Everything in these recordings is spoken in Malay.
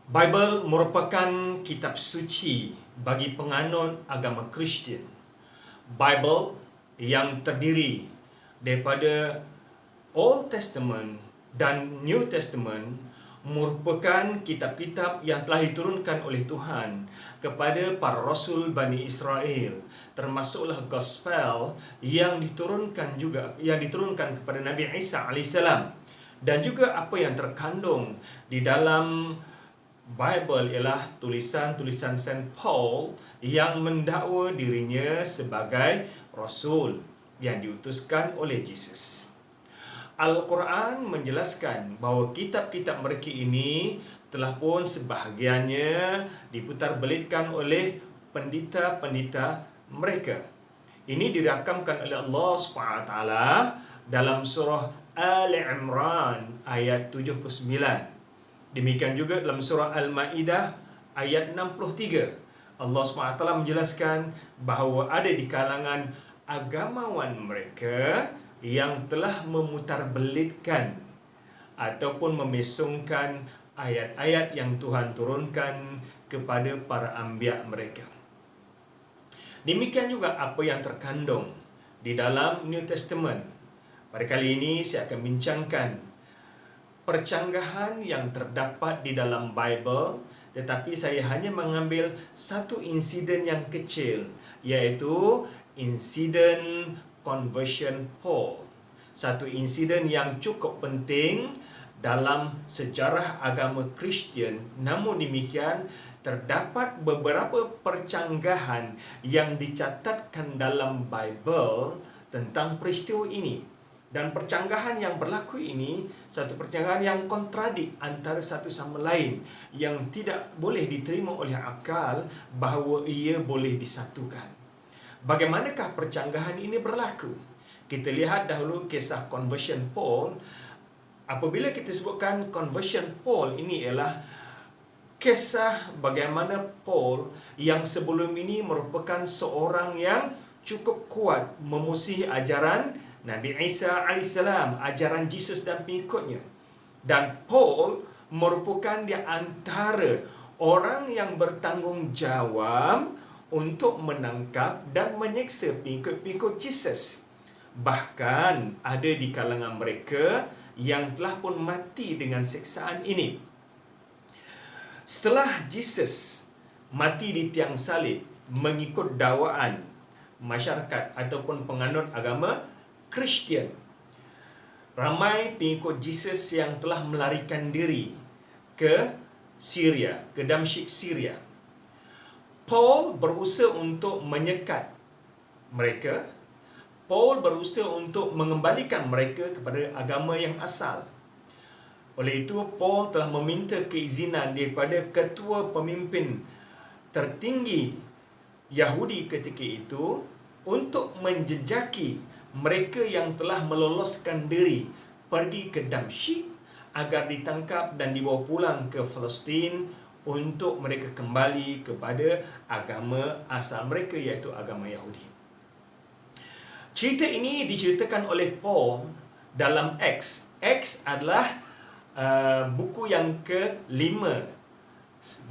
Bible merupakan kitab suci bagi penganut agama Kristian. Bible yang terdiri daripada Old Testament dan New Testament merupakan kitab-kitab yang telah diturunkan oleh Tuhan kepada para rasul Bani Israel, termasuklah Gospel yang diturunkan kepada Nabi Isa alaihissalam, dan juga apa yang terkandung di dalam Bible ialah tulisan-tulisan Saint Paul yang mendakwa dirinya sebagai rasul yang diutuskan oleh Jesus. Al-Quran menjelaskan bahawa kitab-kitab mereka ini telah pun sebahagiannya diputar-belitkan oleh pendeta-pendeta mereka. Ini dirakamkan oleh Allah SWT dalam surah Al-Imran ayat 79. Demikian juga dalam surah Al-Ma'idah ayat 63. Allah SWT menjelaskan bahawa ada di kalangan agamawan mereka yang telah memutarbelitkan ataupun memesongkan ayat-ayat yang Tuhan turunkan kepada para anbiya mereka. Demikian juga apa yang terkandung di dalam New Testament. Pada kali ini saya akan bincangkan percanggahan yang terdapat di dalam Bible, tetapi saya hanya mengambil satu insiden yang kecil, iaitu insiden conversion Paul. Satu insiden yang cukup penting dalam sejarah agama Kristian. Namun demikian, terdapat beberapa percanggahan yang dicatatkan dalam Bible tentang peristiwa ini. Dan percanggahan yang berlaku ini satu percanggahan yang kontradik antara satu sama lain, yang tidak boleh diterima oleh akal bahawa ia boleh disatukan. Bagaimanakah percanggahan ini berlaku? Kita lihat dahulu kisah conversion Paul. Apabila kita sebutkan conversion Paul, ini ialah kisah bagaimana Paul yang sebelum ini merupakan seorang yang cukup kuat memusuhi ajaran Nabi Isa alaihissalam, ajaran Jesus dan pengikutnya. Dan Paul merupakan di antara orang yang bertanggungjawab untuk menangkap dan menyeksa pengikut-pengikut Jesus. Bahkan ada di kalangan mereka yang telah pun mati dengan siksaan ini. Setelah Jesus mati di tiang salib mengikut dakwaan masyarakat ataupun penganut agama Kristian, ramai pengikut Jesus yang telah melarikan diri ke Syria, ke Damsyik, Syria. Paul berusaha untuk menyekat mereka. Paul berusaha untuk mengembalikan mereka kepada agama yang asal. Oleh itu, Paul telah meminta keizinan daripada ketua pemimpin tertinggi Yahudi ketika itu untuk menjejaki mereka yang telah meloloskan diri pergi ke Damsyik agar ditangkap dan dibawa pulang ke Palestin untuk mereka kembali kepada agama asal mereka, iaitu agama Yahudi. Cerita ini diceritakan oleh Paul dalam Acts. Acts adalah buku yang ke-5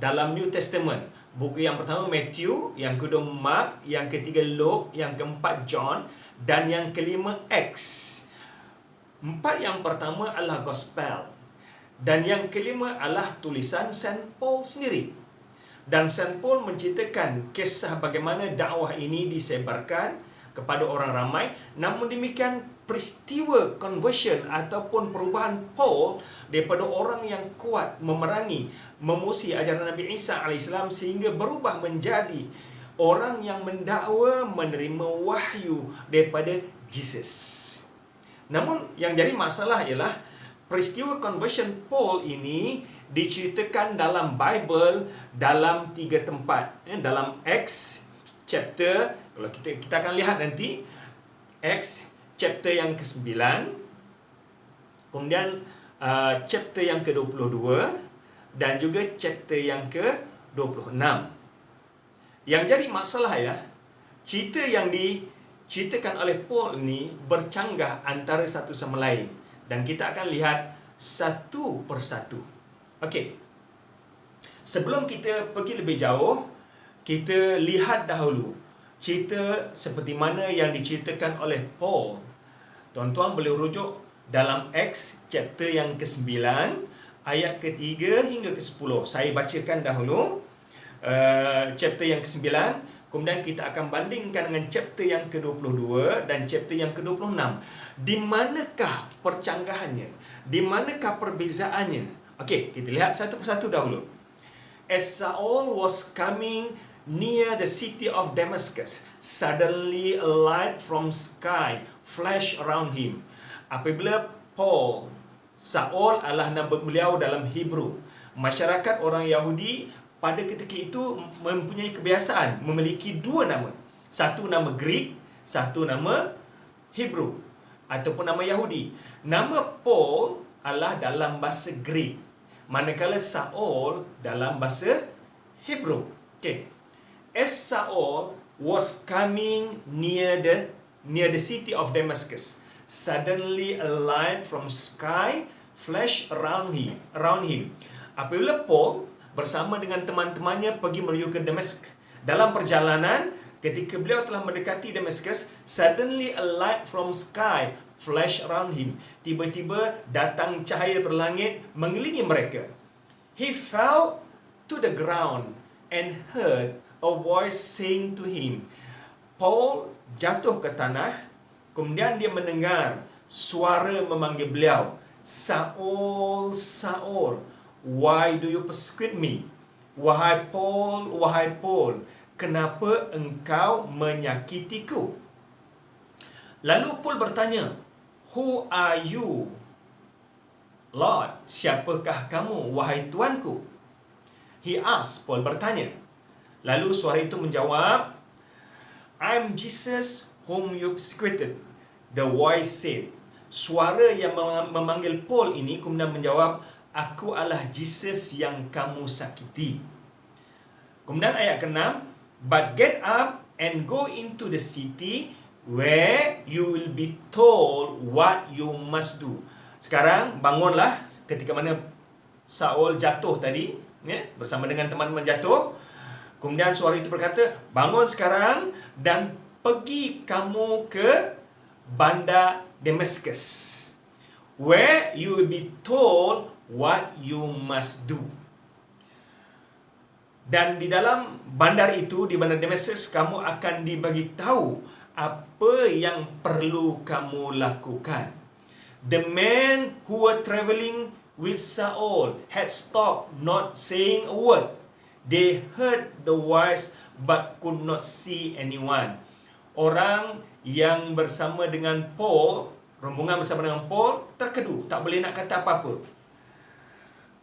dalam New Testament. Buku yang pertama Matthew, yang kedua Mark, yang ketiga Luke, yang keempat John, dan yang kelima Acts. 4 yang pertama adalah Gospel, dan yang kelima adalah tulisan Saint Paul sendiri. Dan Saint Paul menceritakan kisah bagaimana dakwah ini disebarkan kepada orang ramai. Namun demikian, peristiwa conversion ataupun perubahan Paul daripada orang yang kuat memerangi, memusuhi ajaran Nabi Isa alaihissalam sehingga berubah menjadi orang yang mendakwa menerima wahyu daripada Jesus. Namun yang jadi masalah ialah peristiwa conversion Paul ini diceritakan dalam Bible dalam 3 tempat. Dalam Acts chapter, kalau kita akan lihat nanti, Acts chapter yang ke-9, kemudian chapter yang ke-22, dan juga chapter yang ke-26. Yang jadi masalah ya, cerita yang diceritakan oleh Paul ini bercanggah antara satu sama lain, dan kita akan lihat satu persatu. Okey. Sebelum kita pergi lebih jauh, kita lihat dahulu cerita seperti mana yang diceritakan oleh Paul. Tuan-tuan boleh rujuk dalam Acts chapter yang ke-9, ayat ke-3 hingga ke-10. Saya bacakan dahulu chapter yang ke-9, kemudian kita akan bandingkan dengan chapter yang ke-22 dan chapter yang ke-26. Di manakah percanggahannya? Di manakah perbezaannya? Okey, kita lihat satu persatu dahulu. As Saul was coming near the city of Damascus, suddenly a light from sky flashed around him. Apabila Saul adalah nama beliau dalam Hebrew. Masyarakat orang Yahudi pada ketika itu mempunyai kebiasaan memiliki dua nama. Satu nama Greek, satu nama Hebrew ataupun nama Yahudi. Nama Paul adalah dalam bahasa Greek, manakala Saul dalam bahasa Hebrew. Okay. As Saul was coming near the city of Damascus, suddenly a light from sky flashed around him. Apabila Paul bersama dengan teman-temannya pergi menuju ke Damaskus, dalam perjalanan ketika beliau telah mendekati Damaskus, suddenly a light from sky flash around him. Tiba-tiba datang cahaya dari langit mengelilingi mereka. He fell to the ground and heard a voice saying to him. Paul jatuh ke tanah, kemudian dia mendengar suara memanggil beliau, Saul, Saul, why do you persecute me? Wahai Paul, kenapa engkau menyakitiku? Lalu Paul bertanya, who are you, Lord? Siapakah kamu, wahai Tuanku? He asked, Paul bertanya. Lalu suara itu menjawab, I'm Jesus whom you persecuted. The voice said. Suara yang memanggil Paul ini kemudian menjawab, aku adalah Jesus yang kamu sakiti. Kemudian ayat ke-6, but get up and go into the city where you will be told what you must do. Sekarang bangunlah ketika mana Saul jatuh tadi, bersama dengan teman-teman jatuh. Kemudian suara itu berkata, bangun sekarang dan pergi kamu ke bandar Damascus, where you will be told what you must do. Dan di dalam bandar itu, di bandar Damascus, kamu akan dibagi tahu apa yang perlu kamu lakukan. The men who were traveling with Saul had stopped, not saying a word. They heard the voice but could not see anyone. Orang yang bersama dengan Paul, rombongan bersama dengan Paul, terkedu, tak boleh nak kata apa-apa.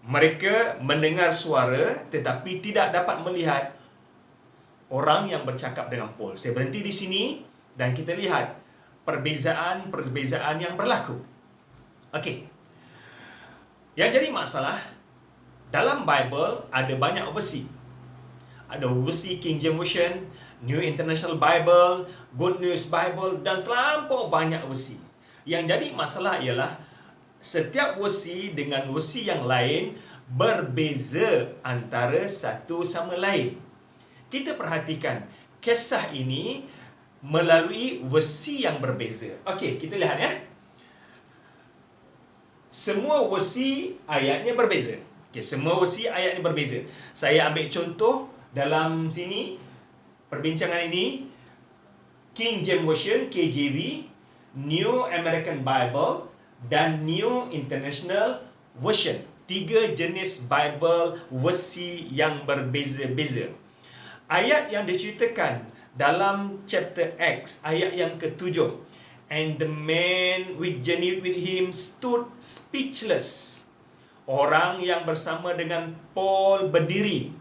Mereka mendengar suara tetapi tidak dapat melihat orang yang bercakap dengan Paul. Saya berhenti di sini dan kita lihat perbezaan yang berlaku. Okey. Yang jadi masalah, dalam Bible ada banyak versi. Ada versi King James Version, New International Bible, Good News Bible dan terlampau banyak versi. Yang jadi masalah ialah setiap versi dengan versi yang lain berbeza antara satu sama lain. Kita perhatikan kisah ini melalui versi yang berbeza. Okey, kita lihat ya. Semua versi ayatnya berbeza. Okey, semua versi ayatnya berbeza. Saya ambil contoh dalam sini perbincangan ini, King James Version KJV, New American Bible dan New International Version. 3 jenis Bible versi yang berbeza-beza. Ayat yang diceritakan dalam chapter Acts, ayat yang ke-7. And the man which journeyed with him stood speechless. Orang yang bersama dengan Paul berdiri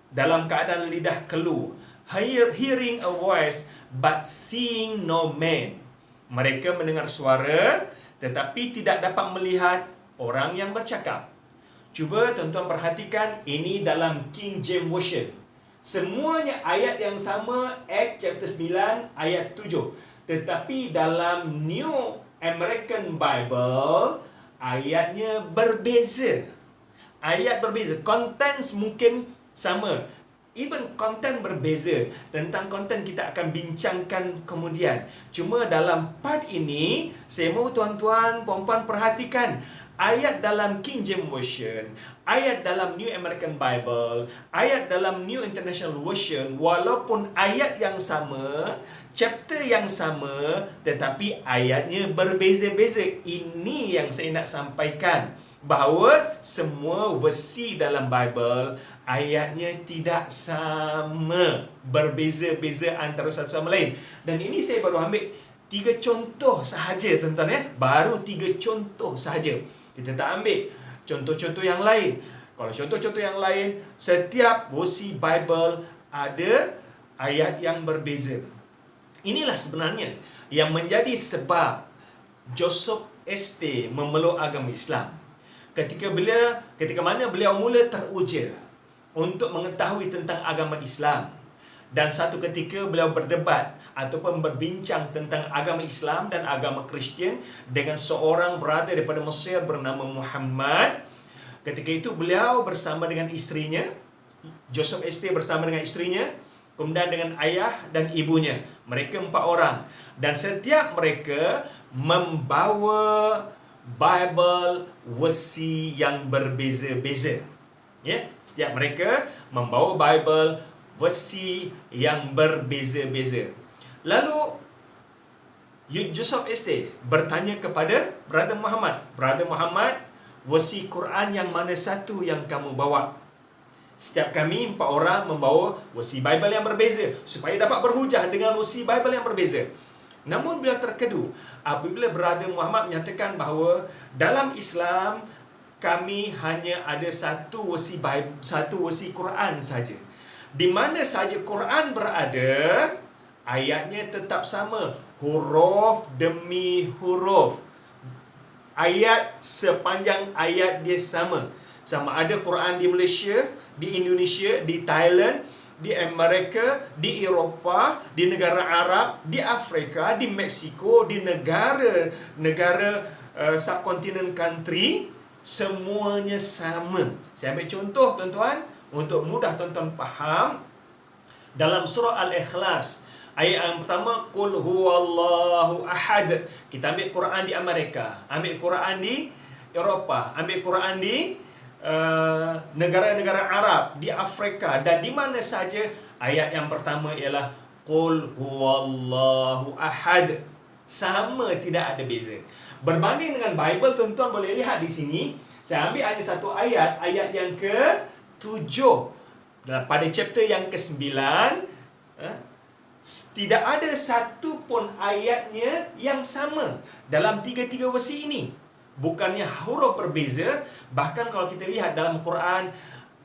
dalam keadaan lidah keluh, hearing a voice but seeing no man. Mereka mendengar suara tetapi tidak dapat melihat orang yang bercakap. Cuba tuan-tuan perhatikan, ini dalam King James Version. Semuanya ayat yang sama, Acts chapter 9 ayat 7. Tetapi dalam New American Bible ayatnya berbeza. ayat berbeza, konten mungkin sama, even konten berbeza. Tentang konten kita akan bincangkan kemudian. Cuma dalam part ini, saya mahu tuan-tuan, puan-puan perhatikan ayat dalam King James Version, ayat dalam New American Bible, ayat dalam New International Version, walaupun ayat yang sama, chapter yang sama, tetapi ayatnya berbeza-beza. Ini yang saya nak sampaikan, bahawa semua versi dalam Bible ayatnya tidak sama, berbeza-beza antara satu sama lain. Dan ini saya baru ambil 3 contoh sahaja, tuan-tuan ya. Baru 3 contoh sahaja. Kita tak ambil contoh-contoh yang lain. Kalau contoh-contoh yang lain, setiap versi Bible ada ayat yang berbeza. Inilah sebenarnya yang menjadi sebab Joseph St memeluk agama Islam. Ketika mana beliau mula teruja untuk mengetahui tentang agama Islam, dan satu ketika beliau berdebat ataupun berbincang tentang agama Islam dan agama Kristian dengan seorang brother daripada Mesir bernama Muhammad. Ketika itu beliau bersama dengan isterinya, Joseph St bersama dengan isterinya, kemudian dengan ayah dan ibunya. Mereka 4 orang. Dan setiap mereka membawa Bible versi yang berbeza-beza. Ya, setiap mereka membawa Bible versi yang berbeza-beza. Lalu Joseph St bertanya kepada Brother Muhammad, versi Quran yang mana satu yang kamu bawa? Setiap kami 4 orang membawa versi Bible yang berbeza, supaya dapat berhujah dengan versi Bible yang berbeza. Namun beliau terkedu apabila Brother Muhammad menyatakan bahawa dalam Islam kami hanya ada satu versi Bible, satu versi Quran saja. Di mana saja Quran berada, ayatnya tetap sama, huruf demi huruf. Ayat sepanjang ayat dia sama. Sama ada Quran di Malaysia, di Indonesia, di Thailand, di Amerika, di Eropah, di negara Arab, di Afrika, di Meksiko, di negara subkontinen country, semuanya sama. Saya ambil contoh tuan-tuan untuk mudah tuan-tuan faham. Dalam surah Al-Ikhlas, ayat yang pertama, Qul huwallahu ahad. Kita ambil Quran di Amerika, ambil Quran di Eropah, ambil Quran di negara-negara Arab, di Afrika, dan di mana saja, ayat yang pertama ialah Qul huwallahu ahad. Sama, tidak ada beza. Berbanding dengan Bible, tuan-tuan boleh lihat di sini, saya ambil hanya satu ayat, ayat yang ke-7 pada chapter yang ke-9. Tidak ada satu pun ayatnya yang sama dalam tiga-tiga versi ini. Bukannya huruf berbeza, bahkan kalau kita lihat dalam Quran,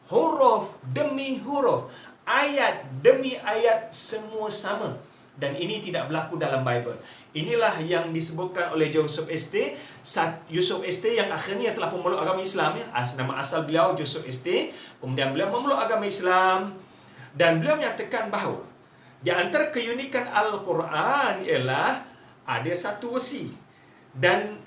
huruf demi huruf, ayat demi ayat, semua sama. Dan ini tidak berlaku dalam Bible. Inilah yang disebutkan oleh Joseph St. Yusuf St yang akhirnya telah memeluk agama Islam. Ya. Nama asal beliau Joseph St. Kemudian beliau memeluk agama Islam. Dan beliau menyatakan bahawa di antara keunikan Al-Quran ialah ada satu versi. Dan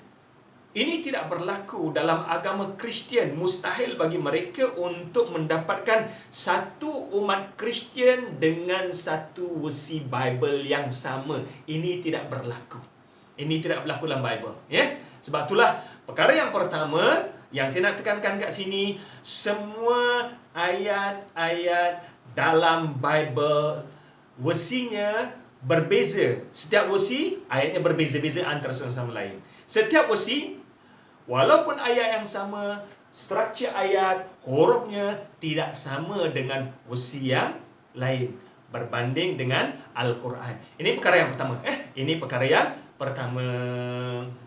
ini tidak berlaku dalam agama Kristian. Mustahil bagi mereka untuk mendapatkan satu umat Kristian dengan satu versi Bible yang sama. Ini tidak berlaku. Ini tidak berlaku dalam Bible. Ya? Sebab itulah perkara yang pertama yang saya nak tekankan kat sini, semua ayat-ayat dalam Bible versinya berbeza. Setiap versi ayatnya berbeza-beza antara satu sama lain. Setiap versi, walaupun ayat yang sama, struktur ayat, hurufnya tidak sama dengan versi yang lain berbanding dengan Al-Quran. Ini perkara yang pertama. Ini perkara yang pertama.